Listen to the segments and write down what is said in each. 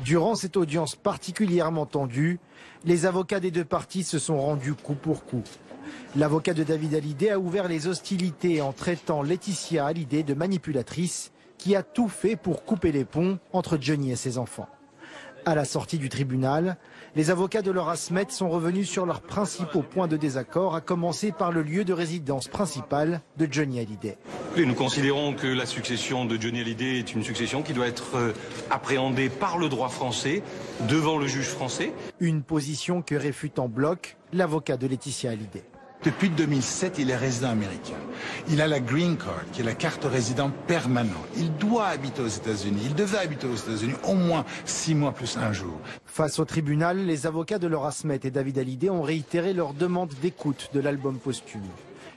Durant cette audience particulièrement tendue, les avocats des deux parties se sont rendus coup pour coup. L'avocat de David Hallyday a ouvert les hostilités en traitant Laetitia Hallyday de manipulatrice qui a tout fait pour couper les ponts entre Johnny et ses enfants. À la sortie du tribunal, les avocats de Laura Smet sont revenus sur leurs principaux points de désaccord, à commencer par le lieu de résidence principal de Johnny Hallyday. Nous considérons que la succession de Johnny Hallyday est une succession qui doit être appréhendée par le droit français, devant le juge français. Une position que réfute en bloc l'avocat de Laetitia Hallyday. Depuis 2007, il est résident américain. Il a la green card, qui est la carte résident permanent. Il doit habiter aux États-Unis. Il devait habiter aux États-Unis au moins 6 mois plus un jour. Face au tribunal, les avocats de Laura Smet et David Hallyday ont réitéré leur demande d'écoute de l'album posthume.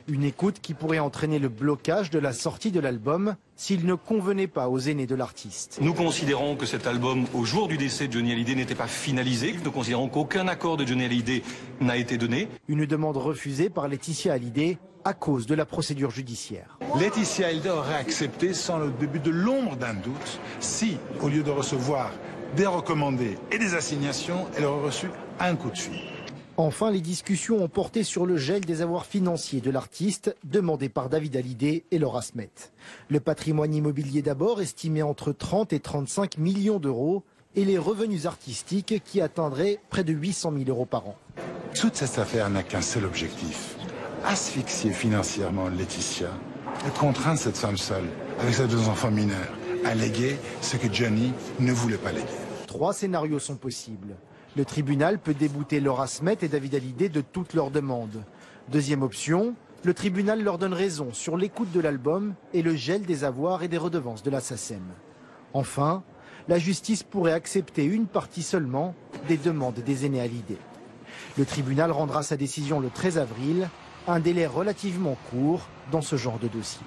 Une écoute qui pourrait entraîner le blocage de la sortie de l'album s'il ne convenait pas aux aînés de l'artiste. Nous considérons que cet album, au jour du décès de Johnny Hallyday, n'était pas finalisé. Nous considérons qu'aucun accord de Johnny Hallyday n'a été donné. Une demande refusée par Laetitia Hallyday à cause de la procédure judiciaire. Laetitia Hallyday aurait accepté sans le début de l'ombre d'un doute si, au lieu de recevoir des recommandés et des assignations, elle aurait reçu un coup de fil. Enfin, les discussions ont porté sur le gel des avoirs financiers de l'artiste, demandé par David Hallyday et Laura Smet. Le patrimoine immobilier d'abord, estimé entre 30 et 35 millions d'euros, et les revenus artistiques qui atteindraient près de 800 000 euros par an. Toute cette affaire n'a qu'un seul objectif, asphyxier financièrement Laetitia et contraindre cette femme seule, avec ses 2 enfants mineurs, à léguer ce que Johnny ne voulait pas léguer. 3 scénarios sont possibles. Le tribunal peut débouter Laura Smet et David Hallyday de toutes leurs demandes. Deuxième option, le tribunal leur donne raison sur l'écoute de l'album et le gel des avoirs et des redevances de la SACEM. Enfin, la justice pourrait accepter une partie seulement des demandes des aînés Hallyday. Le tribunal rendra sa décision le 13 avril, un délai relativement court dans ce genre de dossier.